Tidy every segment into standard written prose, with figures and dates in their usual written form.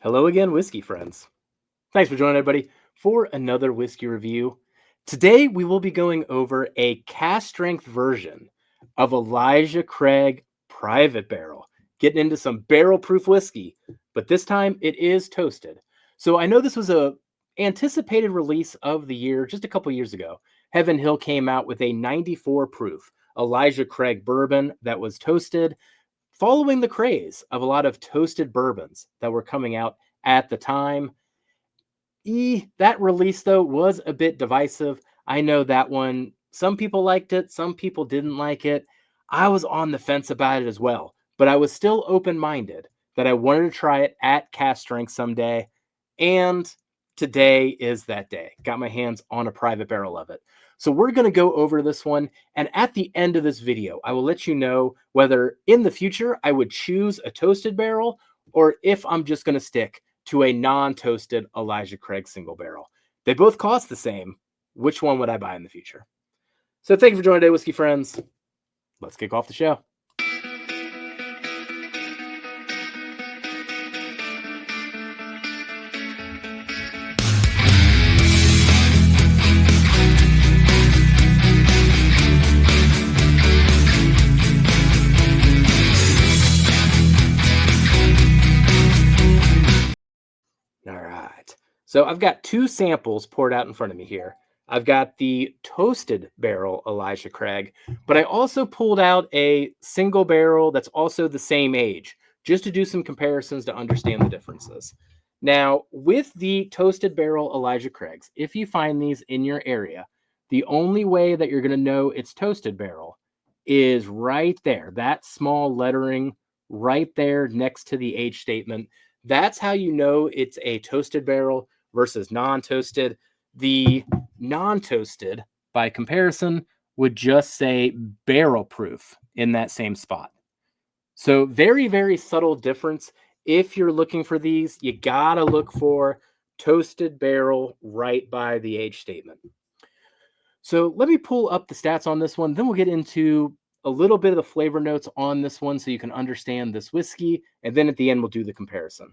Hello again, whiskey friends. Thanks for joining everybody for another whiskey review. Today we will be going over a cask strength version of Elijah Craig Private Barrel, getting into some barrel proof whiskey, but this time it is toasted. So I know this was a anticipated release of the year just a couple years ago. Heaven Hill came out with a 94 proof Elijah Craig bourbon that was toasted following the craze of a lot of toasted bourbons that were coming out at the time. That release, though, was a bit divisive. I know that one, some people liked it, some people didn't like it. I was on the fence about it as well, but I was still open minded that I wanted to try it at cask strength someday. And today is that day. Got my hands on a private barrel of it. So we're going to go over this one. And at the end of this video, I will let you know whether in the future I would choose a toasted barrel or if I'm just going to stick to a non-toasted Elijah Craig single barrel. They both cost the same. Which one would I buy in the future? So thank you for joining today, whiskey friends. Let's kick off the show. All right. So I've got two samples poured out in front of me here. I've got the toasted barrel Elijah Craig, but I also pulled out a single barrel that's also the same age, just to do some comparisons to understand the differences. Now, with the toasted barrel Elijah Craigs, if you find these in your area, the only way that you're going to know it's toasted barrel is right there, that small lettering right there next to the age statement. That's how you know it's a toasted barrel versus non-toasted. The non-toasted, by comparison, would just say barrel proof in that same spot. So very, very subtle difference. If you're looking for these, you gotta look for toasted barrel right by the age statement. So let me pull up the stats on this one. Then we'll get into a little bit of the flavor notes on this one so you can understand this whiskey. And then at the end, we'll do the comparison.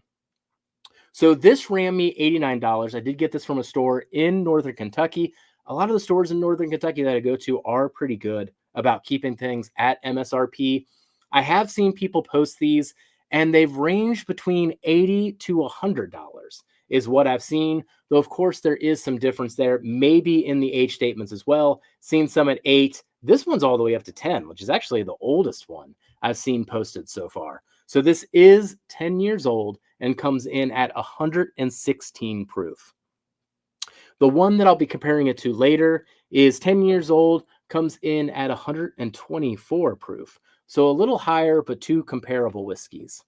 So this ran me $89. I did get this from a store in Northern Kentucky. A lot of the stores in Northern Kentucky that I go to are pretty good about keeping things at MSRP. I have seen people post these and they've ranged between $80 to $100 is what I've seen. Though, of course, there is some difference there, maybe in the age statements as well. Seen some at 8. This one's all the way up to 10, which is actually the oldest one I've seen posted so far. So this is 10 years old and comes in at 116 proof. The one that I'll be comparing it to later is 10 years old, comes in at 124 proof. So a little higher, but two comparable whiskeys.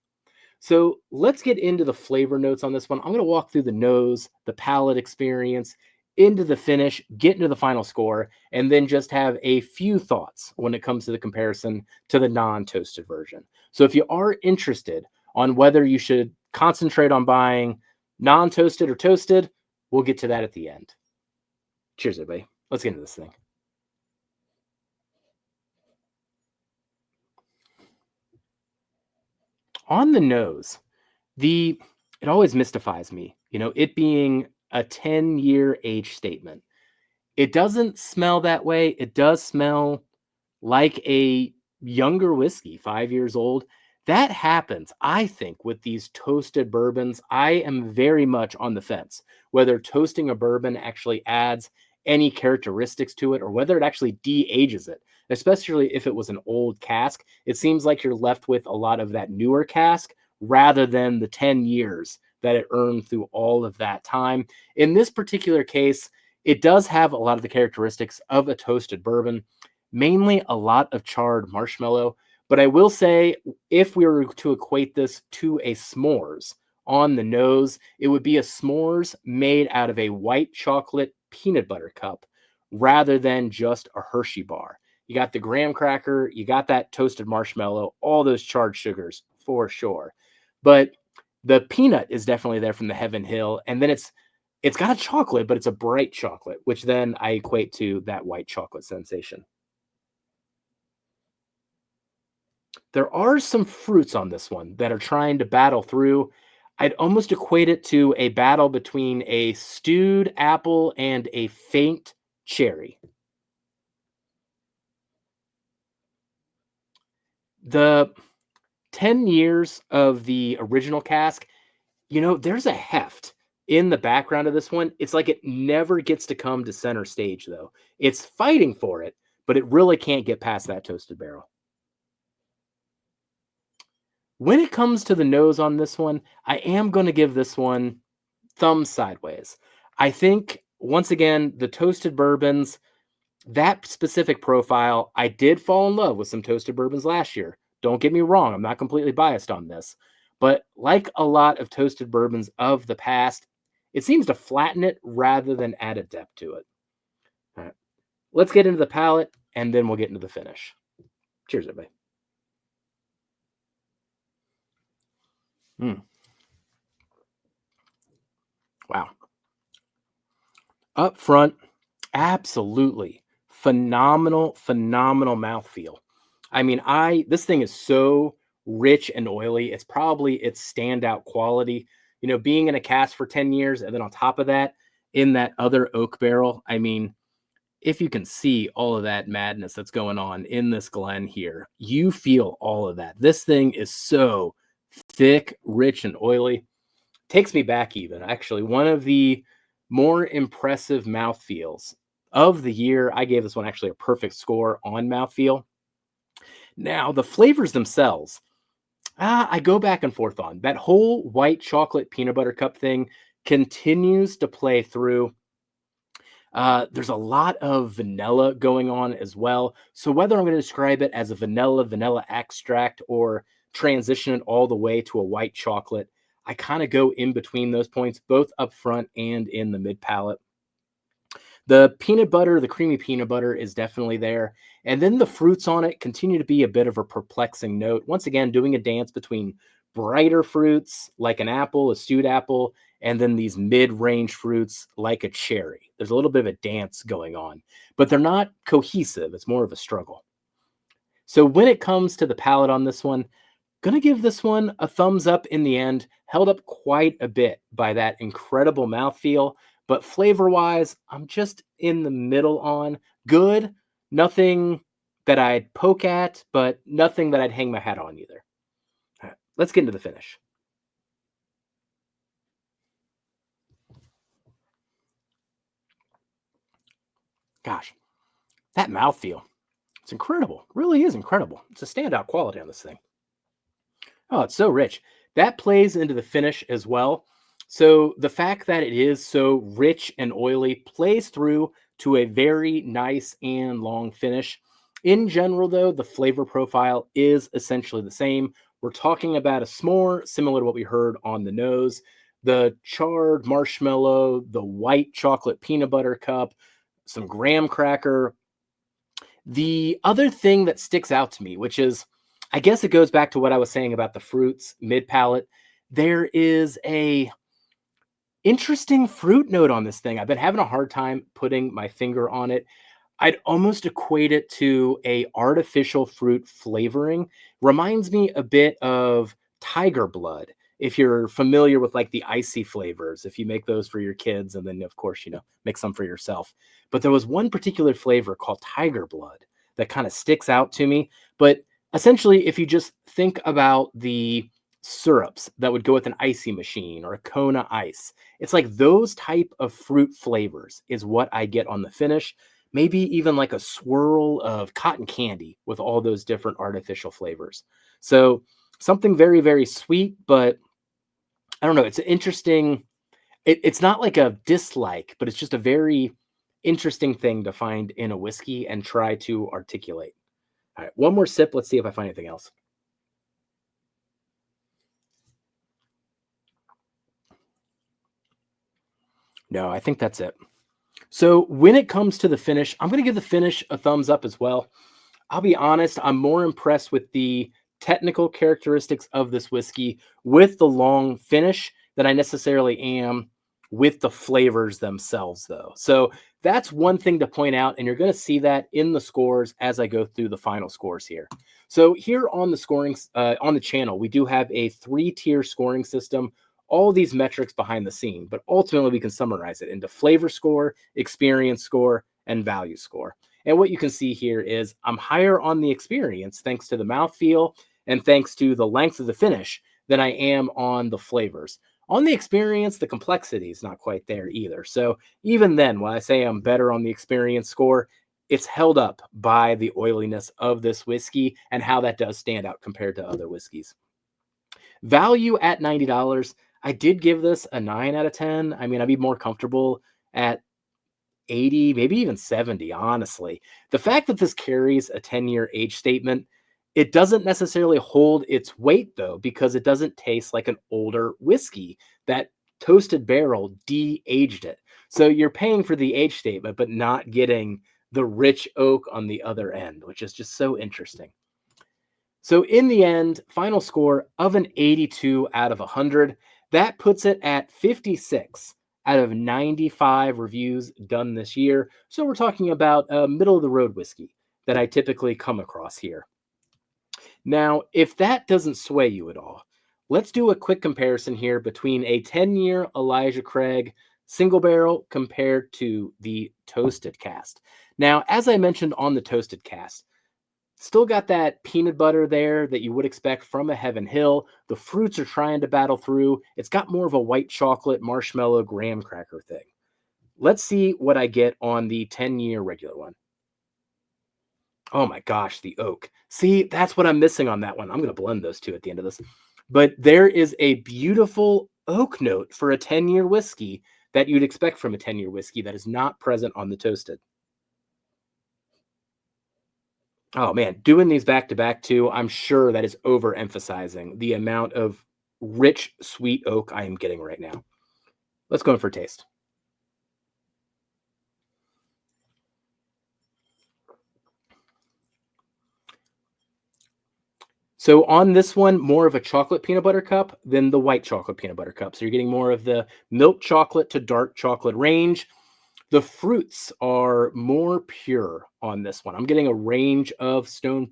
So let's get into the flavor notes on this one. I'm going to walk through the nose, the palate experience, into the finish, get into the final score, and then just have a few thoughts when it comes to the comparison to the non-toasted version. So if you are interested on whether you should concentrate on buying non-toasted or toasted, we'll get to that at the end. Cheers, everybody. Let's get into this thing. On the nose, it always mystifies me, it being a 10-year age statement. It doesn't smell that way. It does smell like a younger whiskey, 5 years old. That happens, I think, with these toasted bourbons. I am very much on the fence whether toasting a bourbon actually adds any characteristics to it or whether it actually de-ages it, especially if it was an old cask. It seems like you're left with a lot of that newer cask rather than the 10 years that it earned through all of that time. In this particular case, it does have a lot of the characteristics of a toasted bourbon, mainly a lot of charred marshmallow. But I will say, if we were to equate this to a s'mores on the nose, it would be a s'mores made out of a white chocolate peanut butter cup rather than just a Hershey bar. You got the graham cracker, you got that toasted marshmallow, all those charred sugars for sure. But the peanut is definitely there from the Heaven Hill. And then it's got a chocolate, but it's a bright chocolate, which then I equate to that white chocolate sensation. There are some fruits on this one that are trying to battle through. I'd almost equate it to a battle between a stewed apple and a faint cherry. The 10 years of the original cask, there's a heft in the background of this one. It's like it never gets to come to center stage, though. It's fighting for it, but it really can't get past that toasted barrel. When it comes to the nose on this one, I am going to give this one thumb sideways. I think, once again, the toasted bourbons, that specific profile, I did fall in love with some toasted bourbons last year. Don't get me wrong, I'm not completely biased on this. But like a lot of toasted bourbons of the past, it seems to flatten it rather than add a depth to it. All right, let's get into the palate and then we'll get into the finish. Cheers, everybody. Mm, wow. Up front, absolutely phenomenal, phenomenal mouthfeel. I mean, this thing is so rich and oily. It's probably its standout quality. Being in a cask for 10 years and then on top of that, in that other oak barrel. I mean, if you can see all of that madness that's going on in this Glen here, you feel all of that. This thing is so thick, rich, and oily. Takes me back even. Actually, one of the more impressive mouthfeels of the year. I gave this one actually a perfect score on mouthfeel. Now, the flavors themselves, I go back and forth on. That whole white chocolate peanut butter cup thing continues to play through. There's a lot of vanilla going on as well. So whether I'm going to describe it as a vanilla extract, or transition it all the way to a white chocolate, I kind of go in between those points, both up front and in the mid palate. The peanut butter, the creamy peanut butter is definitely there. And then the fruits on it continue to be a bit of a perplexing note. Once again, doing a dance between brighter fruits like an apple, a stewed apple, and then these mid-range fruits like a cherry. There's a little bit of a dance going on, but they're not cohesive. It's more of a struggle. So when it comes to the palate on this one, gonna give this one a thumbs up in the end. Held up quite a bit by that incredible mouthfeel, but flavor-wise, I'm just in the middle on good. Nothing that I'd poke at, but nothing that I'd hang my hat on either. All right, let's get into the finish. Gosh, that mouthfeel, it's incredible. Really is incredible. It's a standout quality on this thing. Oh, it's so rich. That plays into the finish as well. So the fact that it is so rich and oily plays through to a very nice and long finish. In general, though, the flavor profile is essentially the same. We're talking about a s'more, similar to what we heard on the nose. The charred marshmallow, the white chocolate peanut butter cup, some graham cracker. The other thing that sticks out to me, which is, I guess it goes back to what I was saying about the fruits mid palate. There is a interesting fruit note on this thing. I've been having a hard time putting my finger on it. I'd almost equate it to a artificial fruit flavoring. Reminds me a bit of tiger blood. If you're familiar with like the icy flavors, if you make those for your kids and then of course, make some for yourself. But there was one particular flavor called tiger blood that kind of sticks out to me. But essentially, if you just think about the syrups that would go with an icy machine or a Kona ice, it's like those type of fruit flavors is what I get on the finish. Maybe even like a swirl of cotton candy with all those different artificial flavors. So something very, very sweet, but I don't know. It's an interesting. It's not like a dislike, but it's just a very interesting thing to find in a whiskey and try to articulate. All right, one more sip. Let's see if I find anything else. No, I think that's it. So when it comes to the finish, I'm going to give the finish a thumbs up as well. I'll be honest, I'm more impressed with the technical characteristics of this whiskey with the long finish than I necessarily am with the flavors themselves, though. So that's one thing to point out, and you're going to see that in the scores as I go through the final scores here. So here on the scoring on the channel, we do have a 3-tier scoring system. all these metrics behind the scene, but ultimately we can summarize it into flavor score, experience score, and value score. And what you can see here is I'm higher on the experience thanks to the mouthfeel and thanks to the length of the finish than I am on the flavors. On the experience, the complexity is not quite there either. So even then, when I say I'm better on the experience score, it's held up by the oiliness of this whiskey and how that does stand out compared to other whiskeys. Value at $90. I did give this a 9 out of 10. I mean, I'd be more comfortable at 80, maybe even 70, honestly. The fact that this carries a 10-year age statement, it doesn't necessarily hold its weight, though, because it doesn't taste like an older whiskey. That toasted barrel de-aged it. So you're paying for the age statement, but not getting the rich oak on the other end, which is just so interesting. So in the end, final score of an 82 out of 100. That puts it at 56 out of 95 reviews done this year. So we're talking about a middle of the road whiskey that I typically come across here. Now, if that doesn't sway you at all, let's do a quick comparison here between a 10-year Elijah Craig single barrel compared to the toasted cast. Now, as I mentioned on the toasted cast, still got that peanut butter there that you would expect from a Heaven Hill. The fruits are trying to battle through. It's got more of a white chocolate, marshmallow, graham cracker thing. Let's see what I get on the 10-year regular one. Oh my gosh, the oak. See, that's what I'm missing on that one. I'm going to blend those two at the end of this. But there is a beautiful oak note for a 10-year whiskey that you'd expect from a 10-year whiskey that is not present on the toasted. Oh man, doing these back to back too, I'm sure that is overemphasizing the amount of rich, sweet oak I am getting right now. Let's go in for a taste. So on this one, more of a chocolate peanut butter cup than the white chocolate peanut butter cup. So you're getting more of the milk chocolate to dark chocolate range. The fruits are more pure on this one. I'm getting a range of stone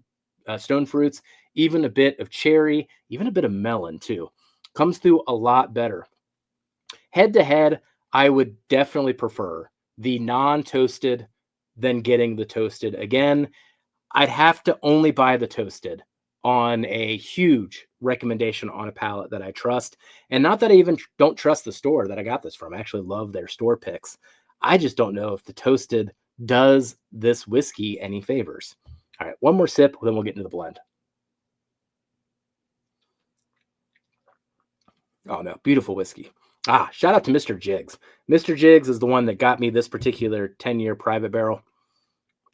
fruits, even a bit of cherry, even a bit of melon too. Comes through a lot better. Head to head, I would definitely prefer the non-toasted than getting the toasted again. I'd have to only buy the toasted on a huge recommendation on a palate that I trust. And not that I even don't trust the store that I got this from. I actually love their store picks. I just don't know if the toasted does this whiskey any favors. All right, one more sip, then we'll get into the blend. Oh no, beautiful whiskey. Shout out to Mr. Jiggs. Mr. Jiggs is the one that got me this particular 10-year private barrel.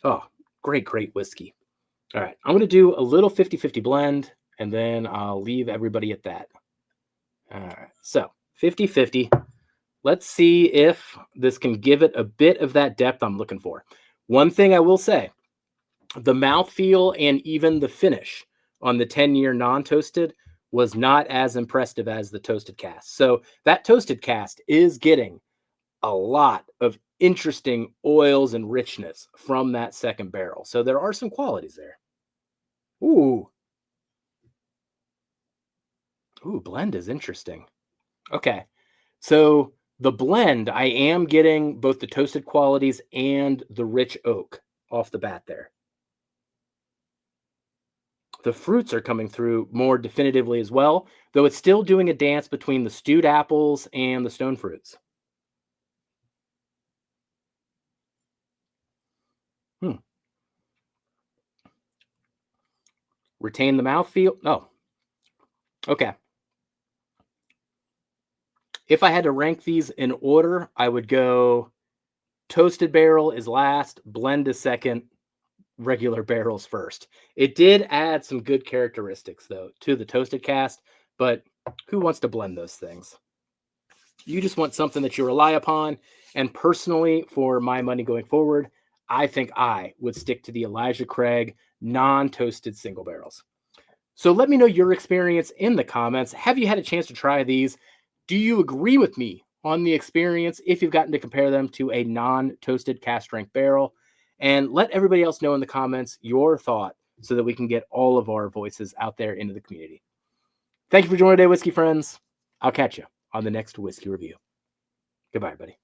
Oh, great, great whiskey. All right, I'm going to do a little 50-50 blend, and then I'll leave everybody at that. All right, so 50-50. Let's see if this can give it a bit of that depth I'm looking for. One thing I will say, the mouthfeel and even the finish on the 10-year non-toasted was not as impressive as the toasted cast. So that toasted cast is getting a lot of interesting oils and richness from that second barrel. So there are some qualities there. Ooh, blend is interesting. Okay. So the blend, I am getting both the toasted qualities and the rich oak off the bat there. The fruits are coming through more definitively as well, though it's still doing a dance between the stewed apples and the stone fruits. Hmm. Retain the mouthfeel. Oh, okay. If I had to rank these in order, I would go toasted barrel is last, blend is second, regular barrels first. It did add some good characteristics, though, to the toasted cast, but who wants to blend those things? You just want something that you rely upon. And personally, for my money going forward, I think I would stick to the Elijah Craig non-toasted single barrels. So let me know your experience in the comments. Have you had a chance to try these? Do you agree with me on the experience if you've gotten to compare them to a non-toasted cast strength barrel? And let everybody else know in the comments your thought so that we can get all of our voices out there into the community. Thank you for joining today, whiskey friends. I'll catch you on the next whiskey review. Goodbye, everybody.